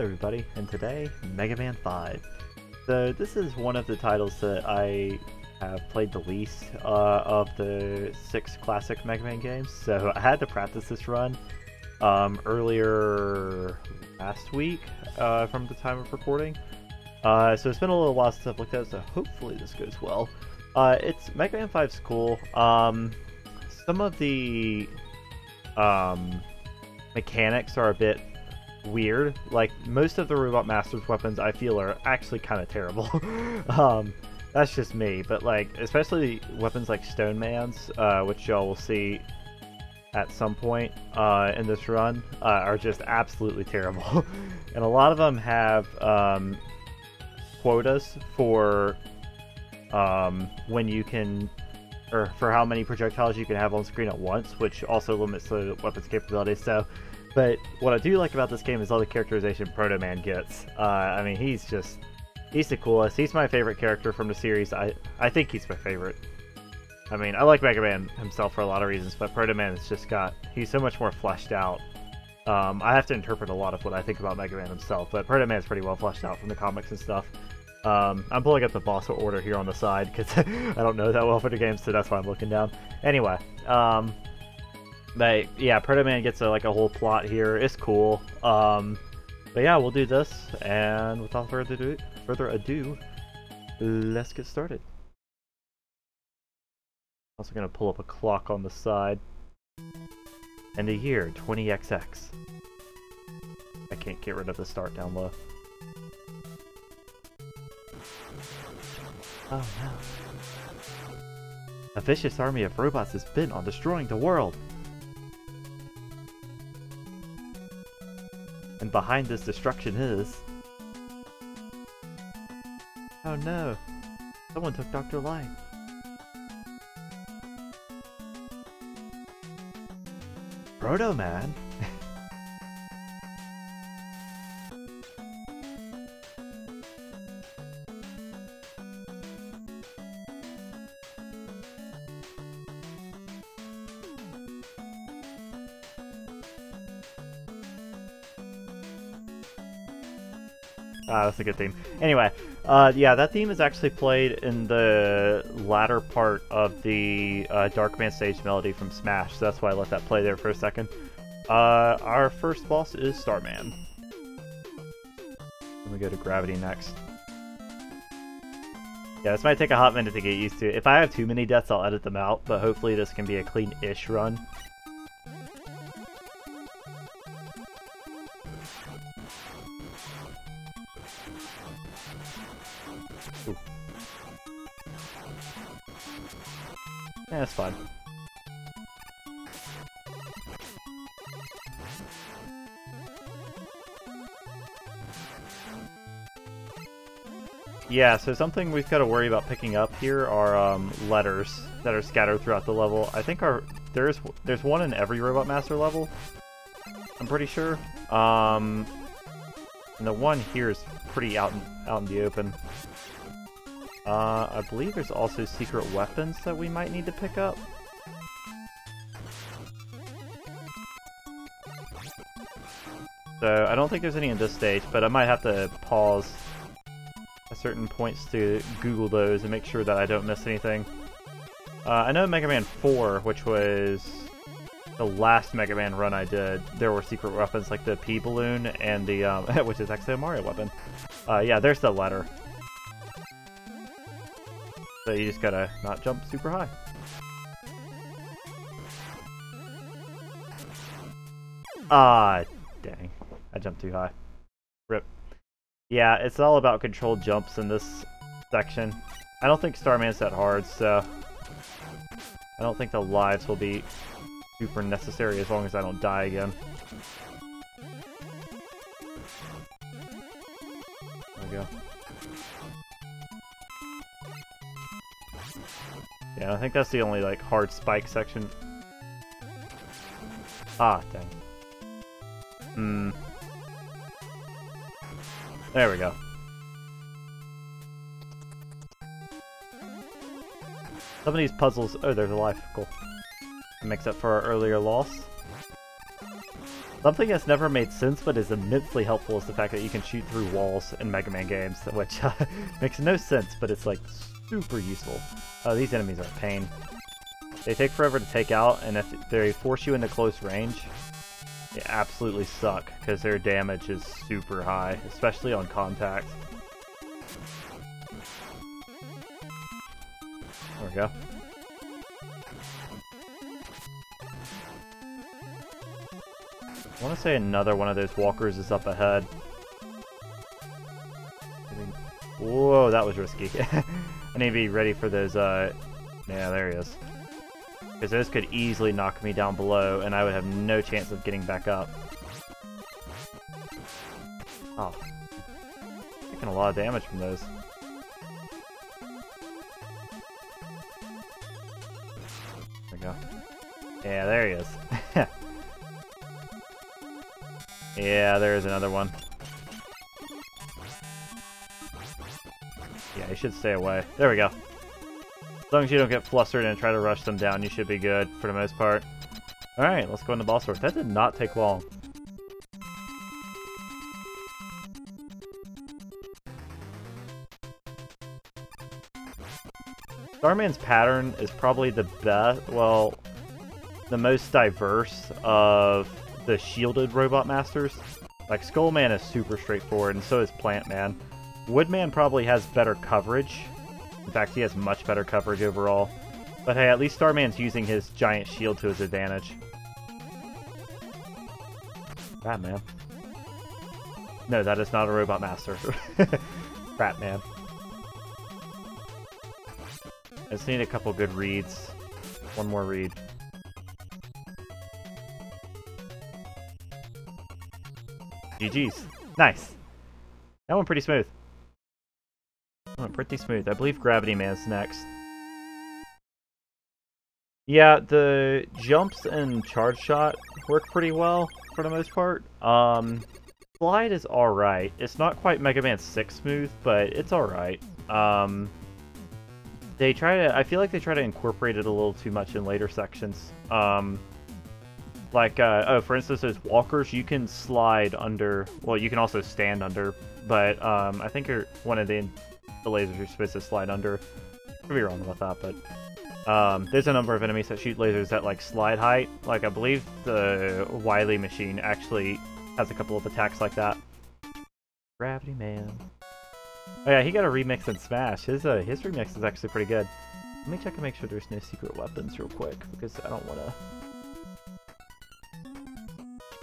everybody, and today, Mega Man 5. So this is one of the titles that I have played the least of the 6 classic Mega Man games, so I had to practice this run earlier last week from the time of recording. So it's been a little while since I've looked at it, so hopefully this goes well. Mega Man 5's cool. Some of the mechanics are a bit weird. Like, most of the Robot Master's weapons I feel are actually kind of terrible. That's just me, but like, especially weapons like Stone Man's, which y'all will see at some point in this run, are just absolutely terrible. And a lot of them have quotas for when you can, or for how many projectiles you can have on screen at once, which also limits the weapon's capabilities. But what I do like about this game is all the characterization Proto Man gets. I mean, he's the coolest. He's my favorite character from the series. I think he's my favorite. I mean, I like Mega Man himself for a lot of reasons, but Proto Man has just he's so much more fleshed out. I have to interpret a lot of what I think about Mega Man himself, but Proto Man's pretty well fleshed out from the comics and stuff. I'm pulling up the boss order here on the side because I don't know that well for the game, so that's why I'm looking down. Anyway, but yeah, Proto Man gets a whole plot here. It's cool. But yeah, we'll do this, and without further ado, let's get started. Also gonna pull up a clock on the side. And the year 20XX. I can't get rid of the start down low. Oh no. A vicious army of robots is bent on destroying the world. And behind this destruction is... Oh no. Someone took Dr. Light. Proto Man? That's a good theme. Anyway, yeah, that theme is actually played in the latter part of the Dark Man stage melody from Smash, so that's why I let that play there for a second. Our first boss is Starman. Let me go to Gravity next. Yeah, this might take a hot minute to get used to. If I have too many deaths, I'll edit them out, but hopefully this can be a clean-ish run. Ooh. Yeah, that's fine. Yeah, so something we've got to worry about picking up here are letters that are scattered throughout the level. I think there's one in every Robot Master level, I'm pretty sure. And the one here is pretty out in the open. I believe there's also secret weapons that we might need to pick up. So I don't think there's any in this stage, but I might have to pause at certain points to Google those and make sure that I don't miss anything. I know Mega Man 4, which was the last Mega Man run I did, there were secret weapons like the P-Balloon and the, which is actually a Mario weapon. Yeah, there's the letter. So you just gotta not jump super high. Ah, dang. I jumped too high. Rip. Yeah, it's all about controlled jumps in this section. I don't think Starman's that hard, so I don't think the lives will be super necessary as long as I don't die again. There we go. Yeah, I think that's the only, hard spike section. Ah, dang. There we go. Some of these puzzles... Oh, there's a life. Cool. That makes up for our earlier loss. Something that's never made sense but is immensely helpful is the fact that you can shoot through walls in Mega Man games, which makes no sense, but it's like super useful. Oh, these enemies are a pain. They take forever to take out, and if they force you into close range, they absolutely suck because their damage is super high, especially on contact. There we go. I want to say another one of those walkers is up ahead. Whoa, that was risky. I need to be ready for those, yeah, there he is. Because those could easily knock me down below, and I would have no chance of getting back up. Oh. Taking a lot of damage from those. There we go. Yeah, there he is. Yeah, there is another one. Yeah, you should stay away. There we go. As long as you don't get flustered and try to rush them down, you should be good for the most part. Alright, let's go into boss rush. That did not take long. Starman's pattern is probably the best, well, the most diverse of the shielded robot masters. Like, Skullman is super straightforward, and so is Plant Man. Woodman probably has better coverage. In fact, he has much better coverage overall. But hey, at least Starman's using his giant shield to his advantage. Rat Man. No, that is not a robot master. Rat Man. I just need a couple good reads. One more read. GG's. Nice. That went pretty smooth. That went pretty smooth. I believe Gravity Man's next. Yeah, the jumps and charge shot work pretty well for the most part. Slide is alright. It's not quite Mega Man 6 smooth, but it's alright. They try to, I feel like they try to incorporate it a little too much in later sections. Like, oh, for instance, those walkers, you can slide under, well, you can also stand under, but I think one of the lasers you're supposed to slide under. Could be wrong about that, but there's a number of enemies that shoot lasers that, like, slide height. Like, I believe the Wily machine actually has a couple of attacks like that. Gravity Man. Oh yeah, he got a remix in Smash. His remix is actually pretty good. Let me check and make sure there's no secret weapons real quick, because I don't want to...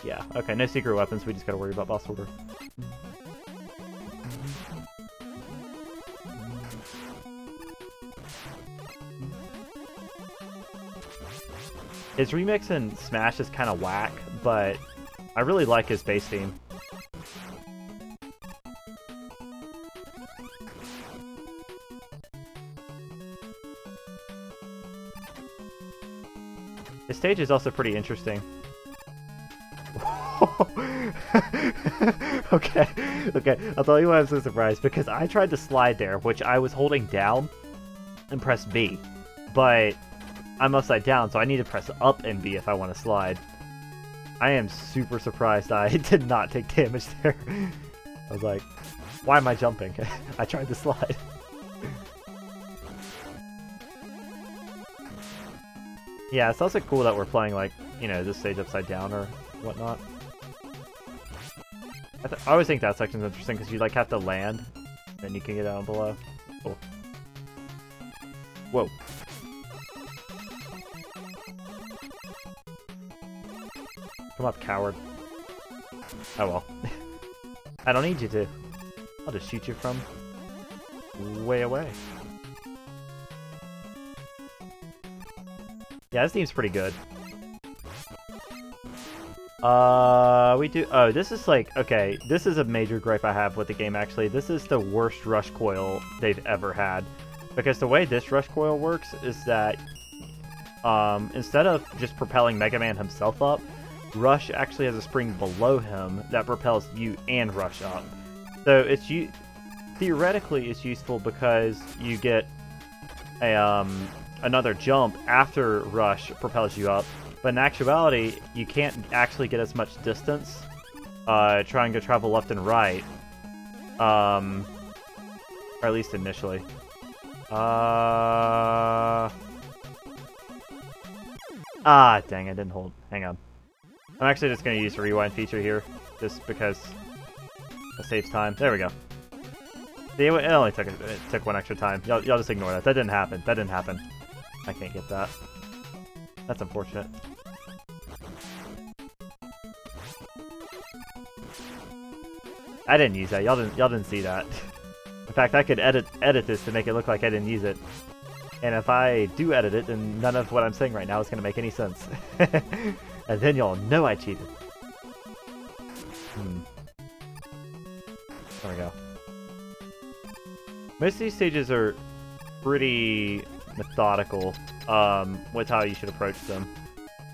Yeah, okay, no secret weapons, we just gotta worry about boss order. His remix in Smash is kind of whack, but I really like his bass theme. His stage is also pretty interesting. Okay, I'll tell you why I'm so surprised, because I tried to slide there, which I was holding down and press B, but I'm upside down, so I need to press up and B if I want to slide. I am super surprised I did not take damage there. I was like, why am I jumping? I tried to slide. Yeah, it's also cool that we're playing, like, you know, this stage upside down or whatnot. I always think that section's interesting because you, like, have to land, then you can get down below. Cool. Whoa. Come up, coward. Oh well. I don't need you to. I'll just shoot you from way away. Yeah, this team's pretty good. We do... Oh, this is like... Okay, this is a major gripe I have with the game, actually. This is the worst rush coil they've ever had. Because the way this rush coil works is that... instead of just propelling Mega Man himself up, Rush actually has a spring below him that propels you and Rush up. So it's theoretically it's useful because you get a another jump after Rush propels you up. But in actuality, you can't actually get as much distance trying to travel left and right. Or at least initially. Ah, dang, I didn't hold. Hang on. I'm actually just going to use the rewind feature here, just because it saves time. There we go. See, it only took one extra time. Y'all just ignore that. That didn't happen. That didn't happen. I can't get that. That's unfortunate. I didn't use that. Y'all didn't see that. In fact, I could edit this to make it look like I didn't use it. And if I do edit it, then none of what I'm saying right now is going to make any sense. And then y'all know I cheated. There we go. Most of these stages are pretty methodical with how you should approach them.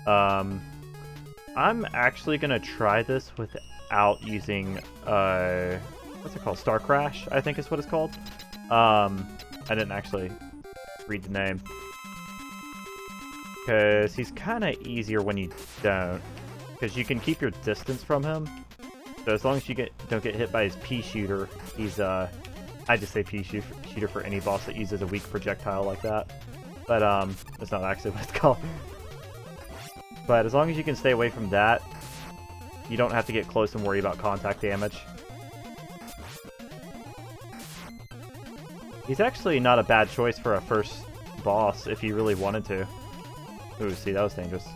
I'm actually going to try this without using, what's it called? Star Crash, I think is what it's called. I didn't actually read the name. Because he's kind of easier when you don't. Because you can keep your distance from him. So as long as you don't get hit by his pea shooter, he's, I just say pea shooter for any boss that uses a weak projectile like that. But, that's not actually what it's called. But as long as you can stay away from that, you don't have to get close and worry about contact damage. He's actually not a bad choice for a first boss if you really wanted to. Ooh, see, that was dangerous.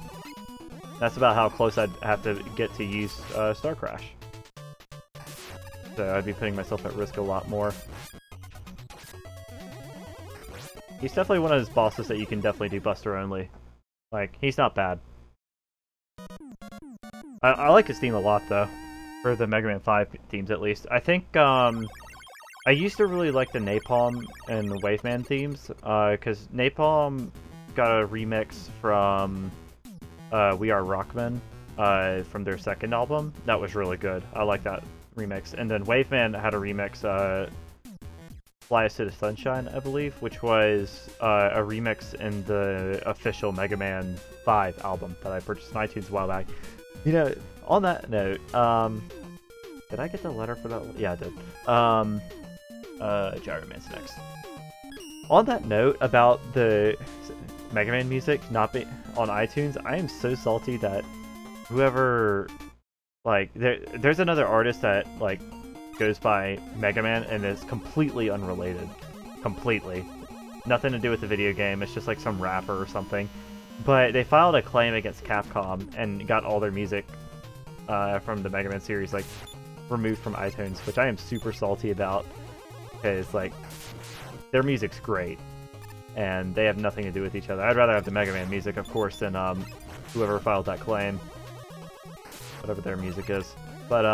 That's about how close I'd have to get to use Star Crash. So I'd be putting myself at risk a lot more. He's definitely one of those bosses that you can definitely do Buster only. Like, he's not bad. I like his theme a lot, though. For the Mega Man 5 themes, at least. I think, I used to really like the Napalm and the Waveman themes, because Napalm got a remix from We Are Rockman from their second album. That was really good. I like that remix. And then Waveman had a remix, Fly Us to the Sunshine, I believe, which was a remix in the official Mega Man 5 album that I purchased on iTunes a while back. You know, on that note, did I get the letter for that? Yeah, I did. Gyro Man's next. On that note about the Mega Man music not being on iTunes, I am so salty that whoever, like, there's another artist that, like, goes by Mega Man and is completely unrelated. Completely. Nothing to do with the video game, it's just like some rapper or something. But they filed a claim against Capcom and got all their music from the Mega Man series, like, removed from iTunes, which I am super salty about. Because, like, their music's great, and they have nothing to do with each other. I'd rather have the Mega Man music, of course, than whoever filed that claim. Whatever their music is. But,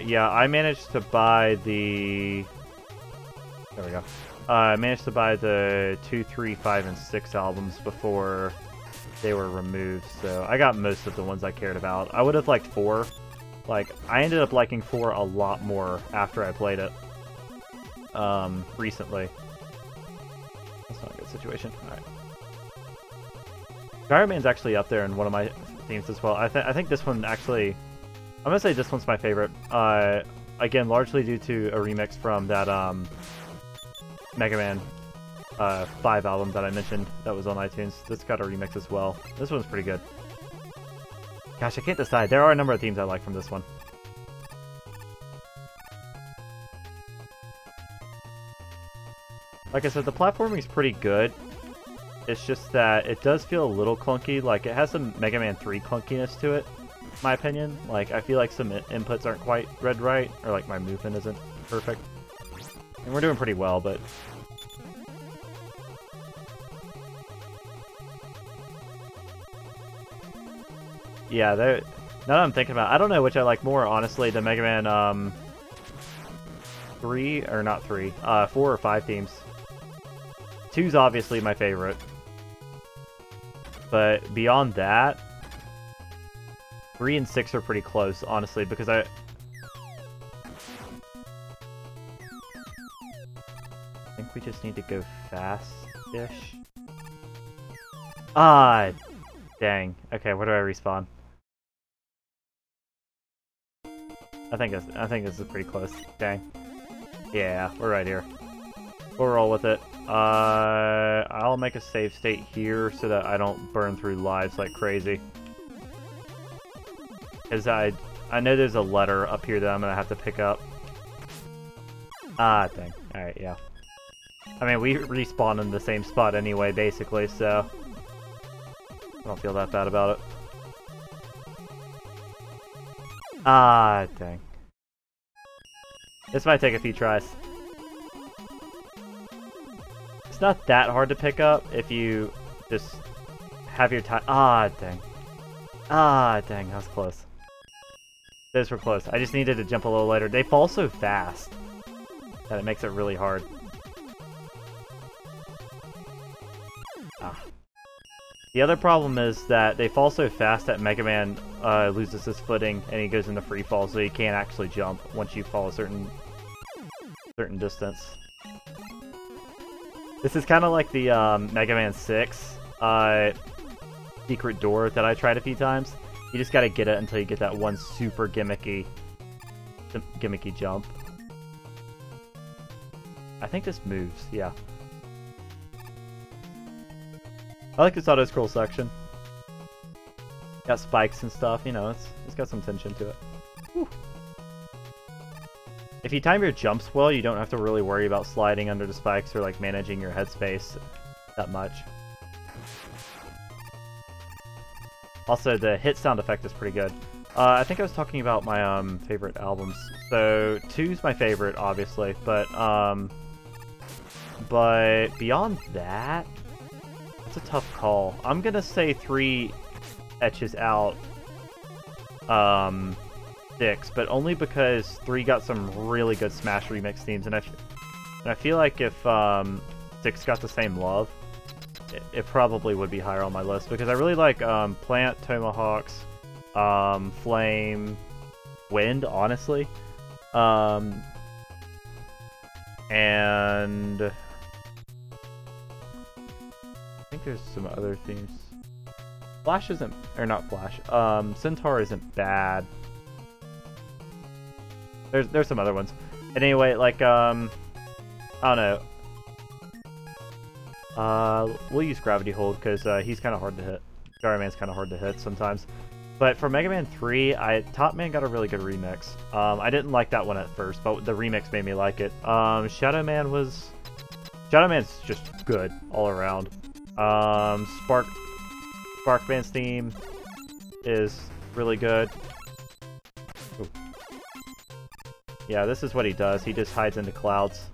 yeah, I managed to buy the... There we go. I managed to buy the 2, 3, 5, and 6 albums before they were removed, so I got most of the ones I cared about. I would have liked 4. Like, I ended up liking 4 a lot more after I played it. Recently. That's not a good situation. Alright. Gyro Man's actually up there in one of my themes as well. I think this one actually... I'm gonna say this one's my favorite. Again, largely due to a remix from that, Mega Man 5 album that I mentioned that was on iTunes. This got a remix as well. This one's pretty good. Gosh, I can't decide. There are a number of themes I like from this one. Like I said, the platforming is pretty good. It's just that it does feel a little clunky. Like, it has some Mega Man 3 clunkiness to it, in my opinion. Like, I feel like some inputs aren't quite read right, or like my movement isn't perfect. And we're doing pretty well, but... Yeah, now that I'm thinking about it, I don't know which I like more, honestly, the Mega Man, 3, or not 3, 4 or 5 themes. 2's obviously my favorite. But beyond that, 3 and 6 are pretty close, honestly, because I think we just need to go fast-ish. Ah, dang. Okay, where do I respawn? I think this is pretty close. Dang. Yeah, we're right here. We'll roll with it. I'll make a save state here so that I don't burn through lives like crazy. Because I know there's a letter up here that I'm gonna have to pick up. Ah, dang. Alright, yeah. I mean, we respawn in the same spot anyway, basically, so I don't feel that bad about it. Ah, dang. This might take a few tries. It's not that hard to pick up if you just have your time. Ah, dang. Ah, dang, that was close. Those were close. I just needed to jump a little later. They fall so fast that it makes it really hard. Ah. The other problem is that they fall so fast that Mega Man loses his footing and he goes into free fall, so he can't actually jump once you fall a certain distance. This is kind of like the Mega Man 6 secret door that I tried a few times. You just gotta get it until you get that one super gimmicky jump. I think this moves, yeah. I like this auto-scroll section. Got spikes and stuff, you know, it's got some tension to it. Whew. If you time your jumps well, you don't have to really worry about sliding under the spikes or like managing your headspace that much. Also, the hit sound effect is pretty good. I think I was talking about my favorite albums. So 2's my favorite, obviously, but beyond that, it's a tough call. I'm gonna say 3 etches out 6, but only because 3 got some really good Smash Remix themes, and I feel like if 6 got the same love, it probably would be higher on my list, because I really like Plant, Tomahawks, Flame, Wind, honestly. And I think there's some other themes. Flash isn't, or not Flash, Centaur isn't bad. There's some other ones. And anyway, like, I don't know. We'll use Gravity Hold because he's kind of hard to hit. Gyroman's kind of hard to hit sometimes. But for Mega Man 3, Top Man got a really good remix. I didn't like that one at first, but the remix made me like it. Shadow Man's just good all around. Sparkman's theme is really good. Ooh. Yeah, this is what he does. He just hides into clouds.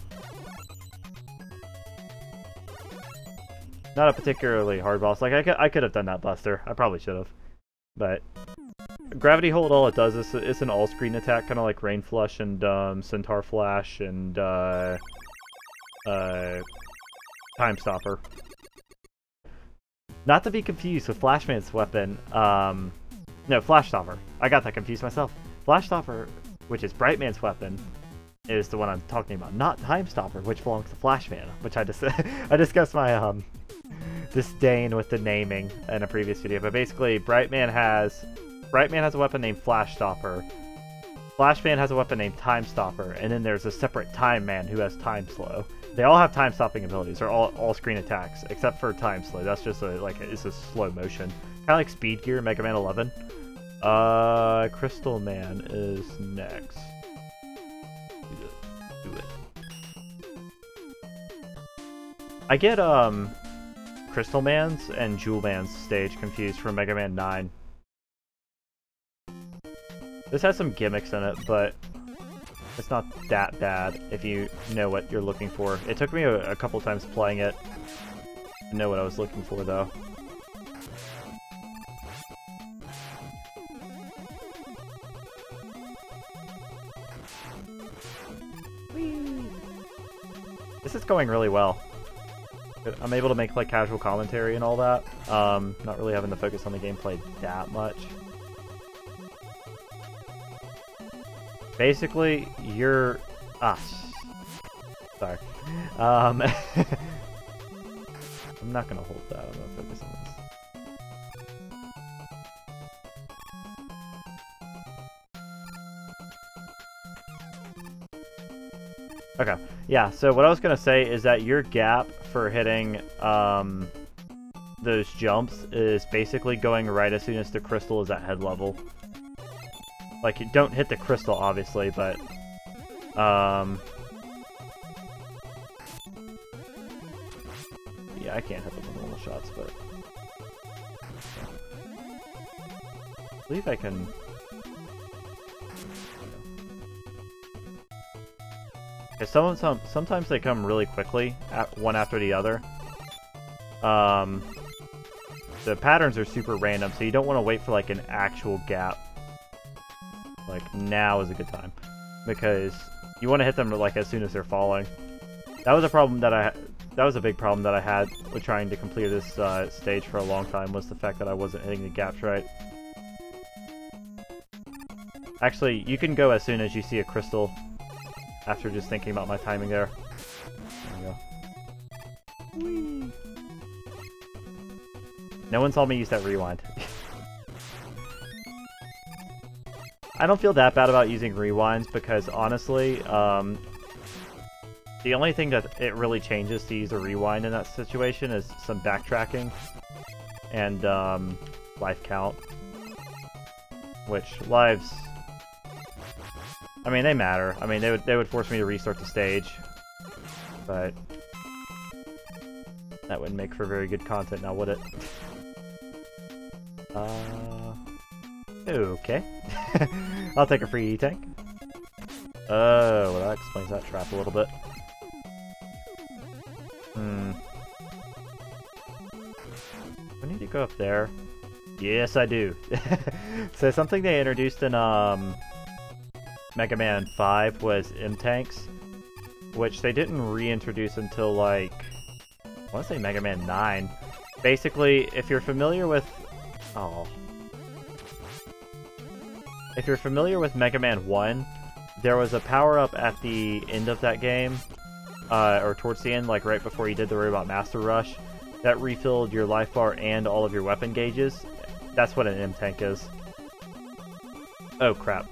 Not a particularly hard boss. Like, I could have done that Buster. I probably should have. But Gravity Hold, all it does is it's an all-screen attack, kind of like Rain Flush and Centaur Flash and Time Stopper. Not to be confused with Flashman's weapon. No, Flash Stopper. I got that confused myself. Flash Stopper, which is Brightman's weapon, is the one I'm talking about. Not Time Stopper, which belongs to Flashman, which I discussed my disdain with the naming in a previous video. But basically, Brightman has a weapon named Flash Stopper. Flashman has a weapon named Time Stopper, and then there's a separate Time Man who has Time Slow. They all have time stopping abilities. They're all screen attacks, except for Time Slow. That's just it's a slow motion, kind of like Speed Gear, Mega Man 11. Crystal Man is next. Do it. I get Crystal Man's and Jewel Man's stage confused for Mega Man 9. This has some gimmicks in it, but it's not that bad if you know what you're looking for. It took me a couple times playing it to know what I was looking for, though. Whee! This is going really well. I'm able to make like casual commentary and all that. Not really having to focus on the gameplay that much. Basically, sorry. I'm not gonna hold that. I'm gonna focus on this. Okay, yeah, so what I was going to say is that your gap for hitting those jumps is basically going right as soon as the crystal is at head level. Like, you don't hit the crystal, obviously, but... yeah, I can't hit them with normal shots, but... I believe I can... Sometimes they come really quickly, one after the other. The patterns are super random, so you don't want to wait for like an actual gap. Like, now is a good time, because you want to hit them like as soon as they're falling. That was a problem that that was a big problem that I had with trying to complete this stage for a long time, was the fact that I wasn't hitting the gaps right. Actually, you can go as soon as you see a crystal. After just thinking about my timing there. There we go. Whee. No one saw me use that rewind. I don't feel that bad about using rewinds because honestly, the only thing that it really changes to use a rewind in that situation is some backtracking and life count. Which lives... I mean, they matter. I mean, they would force me to restart the stage, but that wouldn't make for very good content now, would it? Okay. I'll take a free E-tank. Oh, well, that explains that trap a little bit. I need to go up there. Yes, I do. So something they introduced in Mega Man 5 was M-Tanks, which they didn't reintroduce until, like, I want to say Mega Man 9. Basically, if you're familiar with... Oh. If you're familiar with Mega Man 1, there was a power-up at the end of that game, or towards the end, like right before you did the Robot Master Rush, that refilled your life bar and all of your weapon gauges. That's what an M-Tank is. Oh, crap.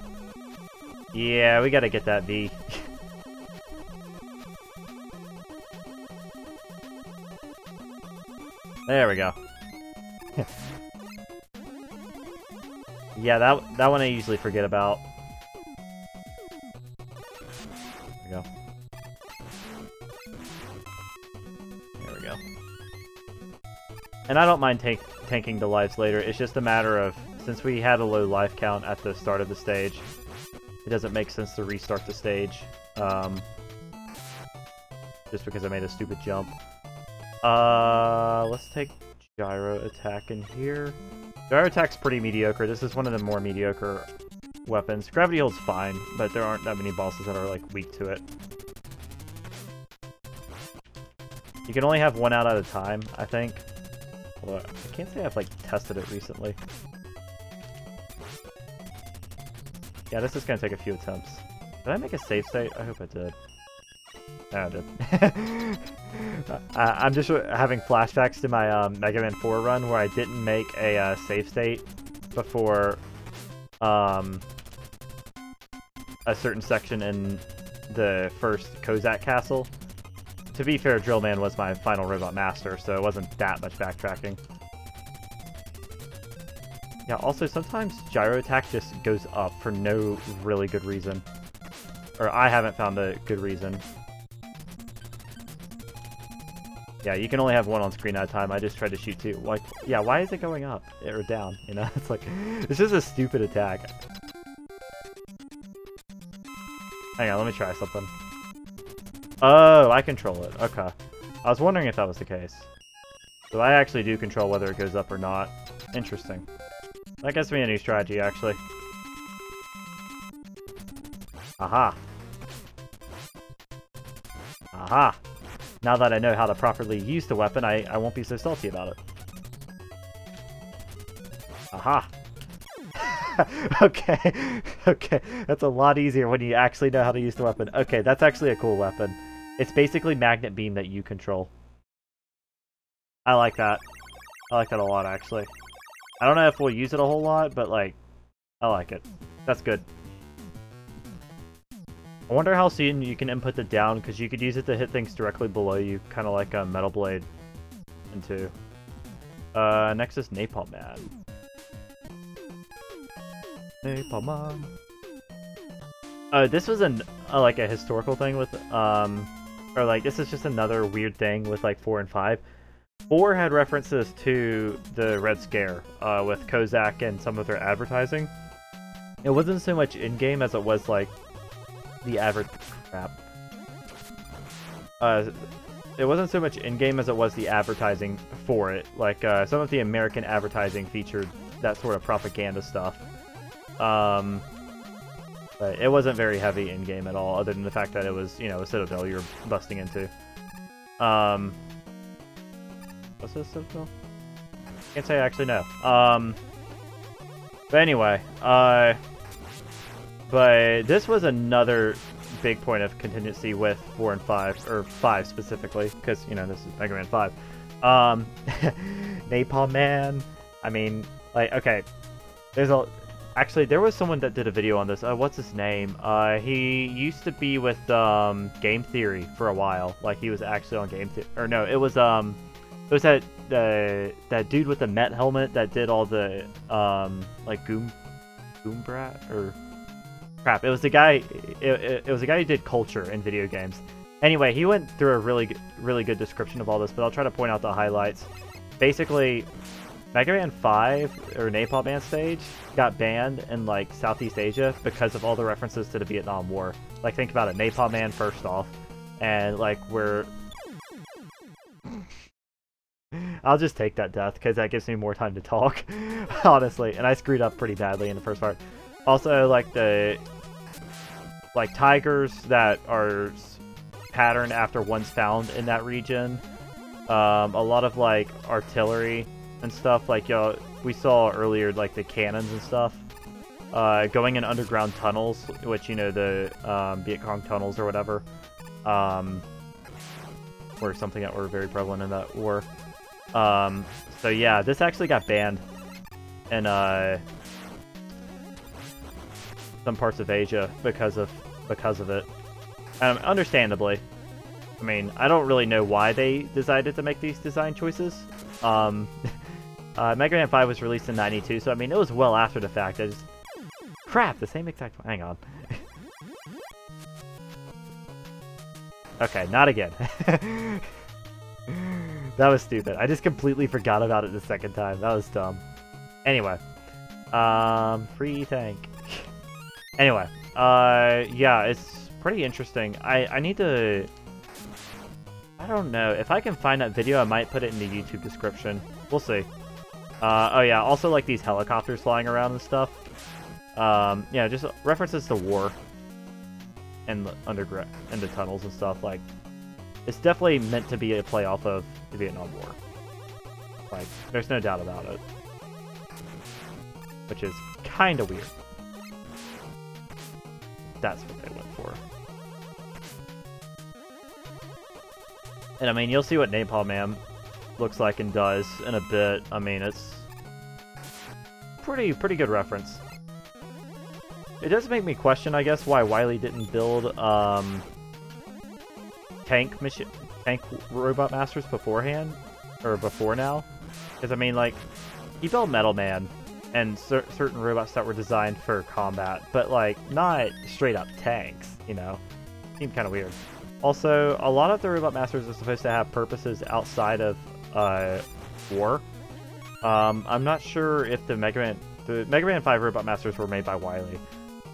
Yeah, we gotta get that V. There we go. Yeah, that one I usually forget about. There we go. There we go. And I don't mind tanking the lives later. It's just a matter of, since we had a low life count at the start of the stage, it doesn't make sense to restart the stage, just because I made a stupid jump. Let's take Gyro Attack in here. Gyro Attack's pretty mediocre. This is one of the more mediocre weapons. Gravity Hold's fine, but there aren't that many bosses that are, like, weak to it. You can only have one out at a time, I think. Well, I can't say I've, like, tested it recently. Yeah, this is going to take a few attempts. Did I make a save state? I hope I did. Oh, I did. I'm just having flashbacks to my Mega Man 4 run where I didn't make a save state before a certain section in the first Kozak Castle. To be fair, Drill Man was my final Robot Master, so it wasn't that much backtracking. Yeah, also sometimes Gyro Attack just goes up for no really good reason. Or I haven't found a good reason. Yeah, you can only have one on screen at a time. I just tried to shoot two. Like, yeah, why is it going up or down? You know, it's like, it's just a stupid attack. Hang on, let me try something. Oh, I control it. Okay. I was wondering if that was the case. So I actually do control whether it goes up or not. Interesting. That gives me a new strategy, actually. Aha. Aha. Now that I know how to properly use the weapon, I won't be so salty about it. Aha. Okay. Okay. That's a lot easier when you actually know how to use the weapon. Okay, that's actually a cool weapon. It's basically Magnet Beam that you control. I like that. I like that a lot, actually. I don't know if we'll use it a whole lot, but, like, I like it. That's good. I wonder how soon you can input the down, because you could use it to hit things directly below you, kind of like a Metal Blade in 2. Next is Napalm Man. Napalm Man. This was like a historical thing with, or like, this is just another weird thing with, like, 4 and 5. 4 had references to the Red Scare, with Kozak and some of their advertising. It wasn't so much in-game as it was, like, the crap. It wasn't so much in-game as it was the advertising for it. Like, some of the American advertising featured that sort of propaganda stuff. But it wasn't very heavy in-game at all, other than the fact that it was, you know, a citadel you're busting into. What's this citadel? Can't say I actually know. But anyway, but this was another big point of contingency with 4 and 5, or 5 specifically, because, you know, this is Mega Man 5. Napalm Man, I mean, like, okay, actually, there was someone that did a video on this. What's his name? He used to be with Game Theory for a while. Like, he was actually on Game Theory, or no, it was that dude with the Met helmet that did all the like Goombrat or crap. It was the guy. It was the guy who did culture in video games. Anyway, he went through a really good description of all this, but I'll try to point out the highlights. Basically, Mega Man 5 or Napalm Man stage got banned in like Southeast Asia because of all the references to the Vietnam War. Like, think about it, Napalm Man first off, and like I'll just take that death, because that gives me more time to talk, honestly. And I screwed up pretty badly in the first part. Also, like, tigers that are patterned after ones found in that region. A lot of, like, artillery and stuff. Like, we saw earlier, like, the cannons and stuff. Going in underground tunnels, which, you know, the Viet Cong tunnels or whatever. Were something that were very prevalent in that war. So yeah, this actually got banned in some parts of Asia because of it. Understandably. I mean, I don't really know why they decided to make these design choices. Mega Man 5 was released in '92, so I mean, it was well after the fact. Crap, the same exact... Hang on. Okay, not again. That was stupid. I just completely forgot about it the second time. That was dumb. Anyway. Free tank. Anyway. Yeah, it's pretty interesting. I need to... I don't know. If I can find that video, I might put it in the YouTube description. We'll see. Oh yeah, also like these helicopters flying around and stuff. Yeah, just references to war. And the underground, and the tunnels and stuff. Like, it's definitely meant to be a play off of the Vietnam War. Like, there's no doubt about it. Which is kind of weird. That's what they went for. And I mean, you'll see what Napalm Man looks like and does in a bit. I mean, it's pretty good reference. It does make me question, I guess, why Wily didn't build tank robot masters beforehand, or before now. Because I mean, like, he built Metal Man and certain robots that were designed for combat, but like not straight up tanks. You know, seemed kind of weird. Also, a lot of the robot masters are supposed to have purposes outside of war. I'm not sure if the Mega Man 5 robot masters were made by Wily.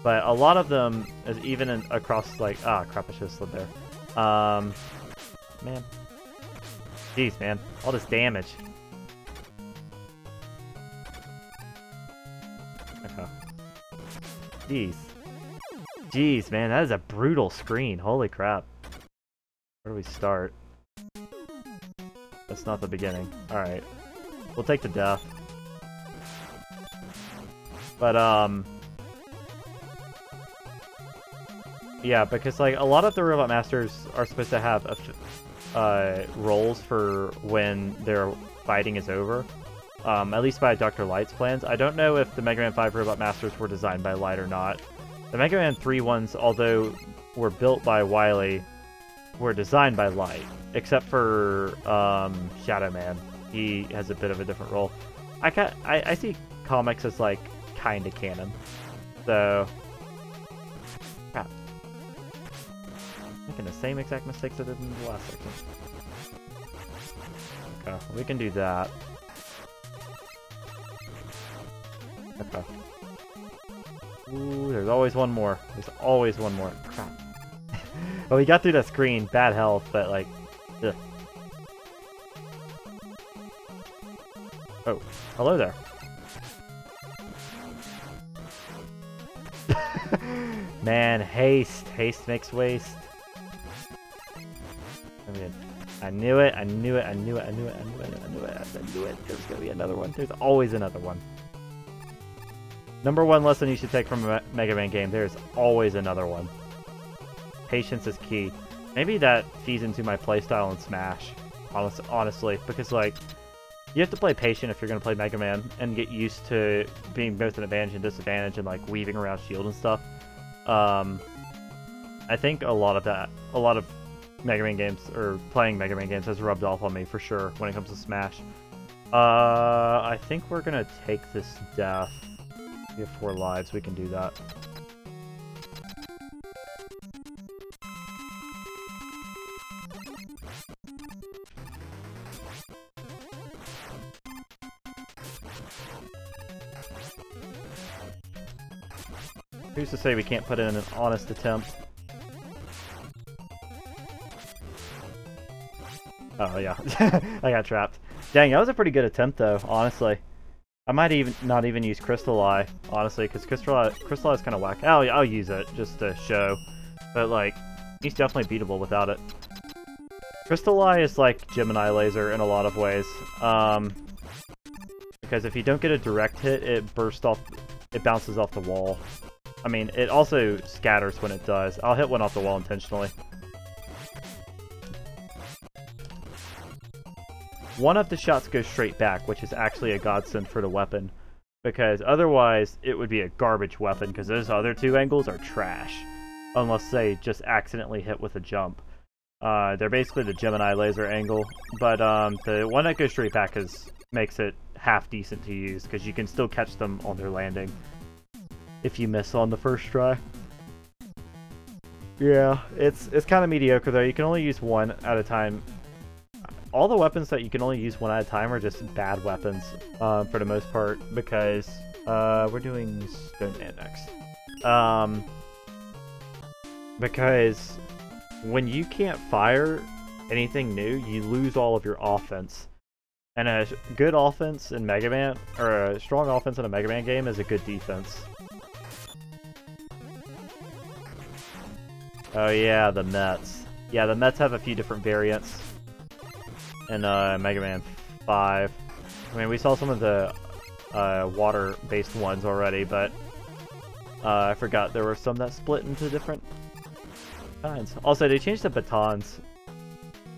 But a lot of them, even across, like... Ah, crap, I should have slid there. Man. Jeez, man. All this damage. Okay. Jeez. Jeez, man, that is a brutal screen. Holy crap. Where do we start? That's not the beginning. Alright. We'll take the death. But, Yeah, because like a lot of the Robot Masters are supposed to have roles for when their fighting is over. At least by Dr. Light's plans. I don't know if the Mega Man 5 Robot Masters were designed by Light or not. The Mega Man 3 ones, although were built by Wily, were designed by Light, except for Shadow Man. He has a bit of a different role. I see comics as like kind of canon, so crap. Making the same exact mistakes I did in the last section. Okay, we can do that. Okay. Ooh, there's always one more. There's always one more. Crap. Well, we got through that screen. Bad health, but like... Ugh. Oh, hello there. Man, haste. Haste makes waste. I mean, I knew it. I knew it. I knew it. I knew it. I knew it. I knew it. I knew it. There's gonna be another one. There's always another one. Number one lesson you should take from a Mega Man game, there's always another one. Patience is key. Maybe that feeds into my playstyle in Smash, honestly, because like, you have to play patient if you're going to play Mega Man, and get used to being both an advantage and disadvantage, and like weaving around shield and stuff. I think a lot of Mega Man games, or playing Mega Man games, has rubbed off on me for sure when it comes to Smash. I think we're going to take this death. We have 4 lives, we can do that. Who's to say we can't put in an honest attempt? Oh yeah, I got trapped. Dang, that was a pretty good attempt though, honestly. I might even not even use Crystal Eye, honestly, because Crystal Eye is kind of whack. I'll use it just to show, but like, he's definitely beatable without it. Crystal Eye is like Gemini Laser in a lot of ways, because if you don't get a direct hit, it bounces off the wall. I mean, it also scatters when it does. I'll hit one off the wall intentionally. One of the shots goes straight back, which is actually a godsend for the weapon, because otherwise it would be a garbage weapon, because those other 2 angles are trash, unless they just accidentally hit with a jump. They're basically the Gemini Laser angle, but the one that goes straight back makes it half decent to use, because you can still catch them on their landing if you miss on the first try. Yeah, it's kind of mediocre though. You can only use one at a time. All the weapons that you can only use one at a time are just bad weapons, for the most part, because we're doing Stone Man next. Because when you can't fire anything new, you lose all of your offense. And a good offense in Mega Man, or a strong offense in a Mega Man game, is a good defense. Oh yeah, the Mets. Yeah, the Mets have a few different variants in Mega Man 5. I mean, we saw some of the water-based ones already, but I forgot there were some that split into different kinds. Also, they changed the batons,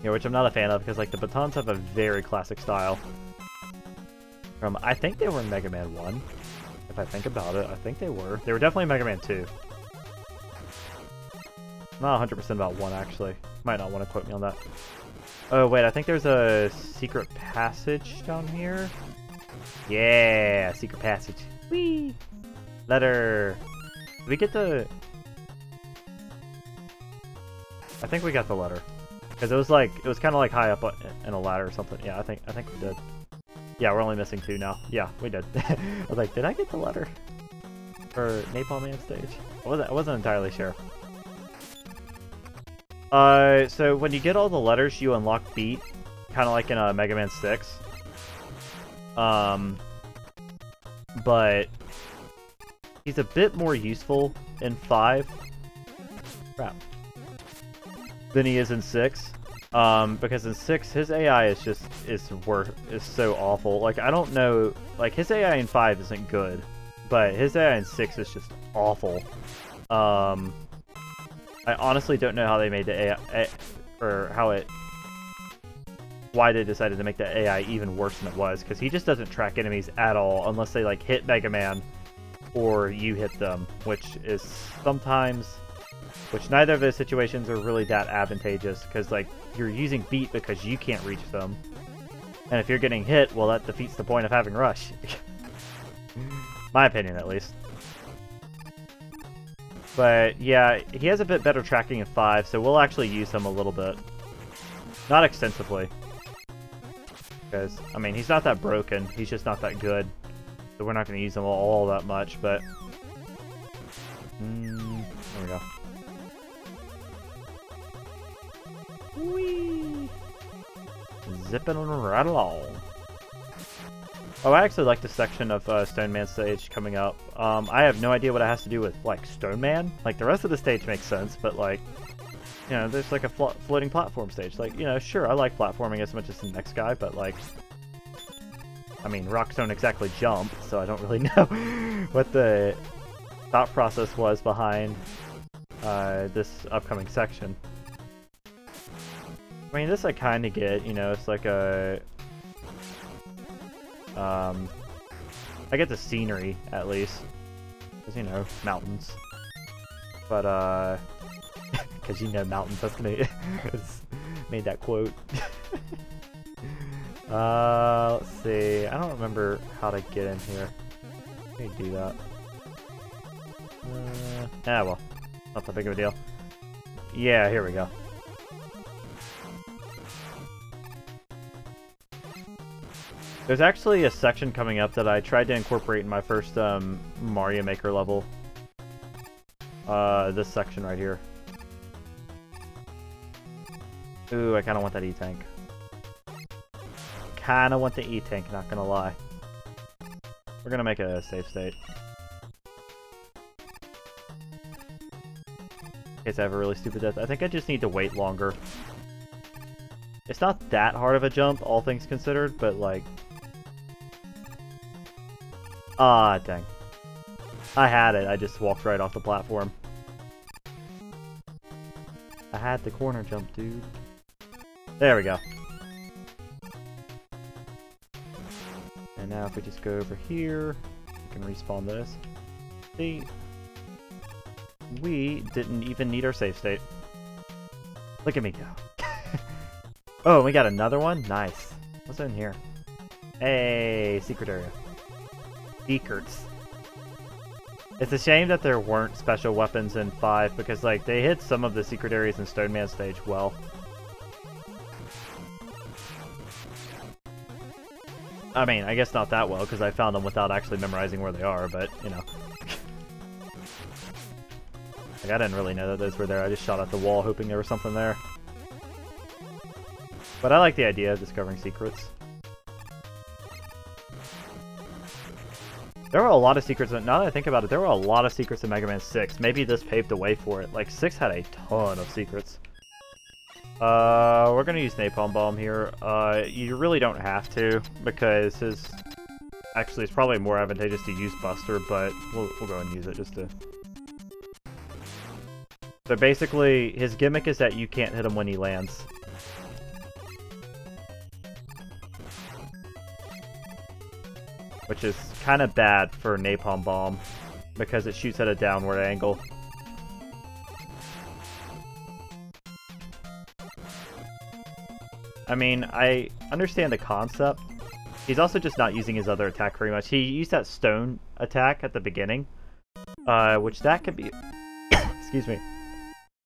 which I'm not a fan of, because like the batons have a very classic style. I think they were in Mega Man 1. If I think about it, I think they were. They were definitely in Mega Man 2. I'm not 100% about 1, actually. Might not want to quote me on that. Oh, wait, I think there's a secret passage down here. Yeah, secret passage. Whee! Letter. Did we get the... I think we got the letter. Because it was kind of like high up in a ladder or something. Yeah, I think we did. Yeah, we're only missing 2 now. Yeah, we did. I was like, did I get the letter? For Napalm Man stage? I wasn't entirely sure. So when you get all the letters, you unlock Beat, kind of like in Mega Man 6. But he's a bit more useful in 5. Crap. Than he is in 6. Because in 6, his AI is so awful. Like, I don't know, like, his AI in 5 isn't good, but his AI in 6 is just awful. I honestly don't know how they made the AI, or why they decided to make the AI even worse than it was, because he just doesn't track enemies at all unless they like hit Mega Man or you hit them, which is sometimes, which neither of those situations are really that advantageous, because like you're using beat because you can't reach them, and if you're getting hit, well, that defeats the point of having rush. My opinion, at least. But yeah, he has a bit better tracking in 5, so we'll actually use him a little bit. Not extensively. Because, I mean, he's not that broken, he's just not that good. So we're not going to use him all that much, but... there we go. Whee! Zipping right along. Oh, I actually like the section of Stone Man stage coming up. I have no idea what it has to do with, like, Stone Man. Like, the rest of the stage makes sense, but, like, you know, there's, like, a floating platform stage. Like, you know, sure, I like platforming as much as the next guy, but, like... I mean, rocks don't exactly jump, so I don't really know what the thought process was behind this upcoming section. I mean, this I kind of get, you know, it's like a... I get the scenery, at least. Because, you know, mountains. But, because, you know, mountains, that's gonna... made that quote. Let's see. I don't remember how to get in here. Let me do that. Well. Not that big of a deal. Yeah, here we go. There's actually a section coming up that I tried to incorporate in my first Mario Maker level. This section right here. Ooh, I kind of want that E-Tank. Kind of want the E-Tank, not gonna lie. We're gonna make a save state. In case I have a really stupid death. I think I just need to wait longer. It's not that hard of a jump, all things considered, but like... Ah, dang. I had it, I just walked right off the platform. I had the corner jump, dude. There we go. And now if we just go over here, we can respawn this. See? We didn't even need our save state. Look at me go. Oh, we got another one? Nice. What's in here? Hey, secret area. Secrets. It's a shame that there weren't special weapons in 5, because like they hit some of the secret areas in Stone Man stage well. I mean, I guess not that well, because I found them without actually memorizing where they are, but, you know. Like, I didn't really know that those were there, I just shot at the wall hoping there was something there. But I like the idea of discovering secrets. There were a lot of secrets, now that I think about it, there were a lot of secrets in Mega Man 6. Maybe this paved the way for it. Like, 6 had a ton of secrets. We're gonna use Napalm Bomb here. You really don't have to, because his... Actually, it's probably more advantageous to use Buster, but we'll go ahead and use it just to... So basically, his gimmick is that you can't hit him when he lands. Which is kind of bad for Napalm Bomb, because it shoots at a downward angle. I mean, I understand the concept. He's also just not using his other attack very much. He used that stone attack at the beginning, which that could be... Excuse me.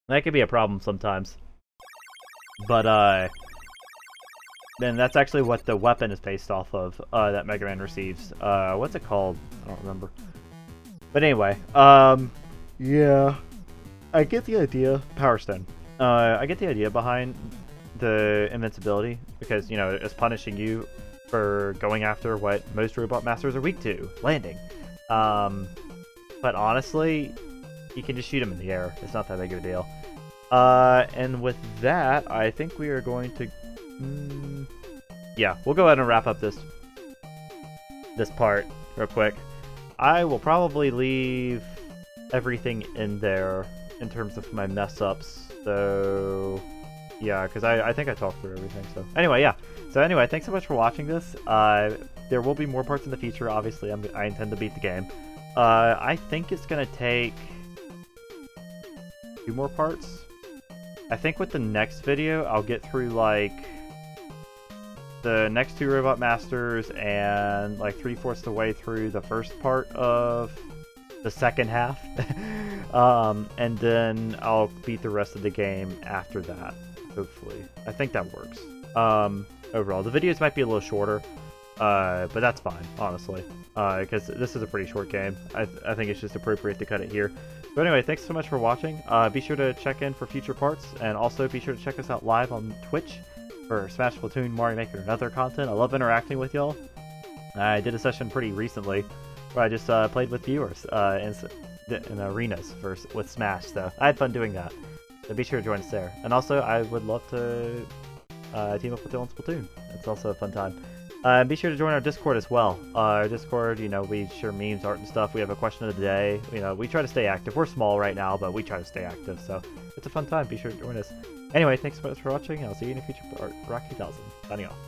That could be a problem sometimes. But, then that's actually what the weapon is based off of, that Mega Man receives. What's it called? I don't remember. But anyway, yeah. I get the idea. Power Stone. I get the idea behind the invincibility, because, you know, it's punishing you for going after what most Robot Masters are weak to, landing. But honestly, you can just shoot him in the air. It's not that big of a deal. And with that, I think we are going to... yeah, we'll go ahead and wrap up this part real quick. I will probably leave everything in there in terms of my mess-ups, so... Yeah, because I think I talked through everything, so... Anyway, yeah. So anyway, thanks so much for watching this. There will be more parts in the future, obviously. I intend to beat the game. I think it's going to take 2 more parts. I think with the next video, I'll get through, like, the next 2 Robot Masters and, like, 3/4 the way through the first part of the second half. And then I'll beat the rest of the game after that, hopefully. I think that works. Overall, the videos might be a little shorter, but that's fine, honestly, because this is a pretty short game. I think it's just appropriate to cut it here. But anyway, thanks so much for watching. Be sure to check in for future parts, and also be sure to check us out live on Twitch for Smash, Splatoon, Mario Maker, and other content. I love interacting with y'all. I did a session pretty recently where I just played with viewers in arenas with Smash, so I had fun doing that. So be sure to join us there. And also, I would love to team up with you on Splatoon. It's also a fun time. Be sure to join our Discord as well. Our Discord, you know, we share memes, art, and stuff. We have a question of the day. You know, we try to stay active. We're small right now, but we try to stay active, so it's a fun time. Be sure to join us. Anyway, thanks so much for watching, and I'll see you in a future Rock 2000. Signing off.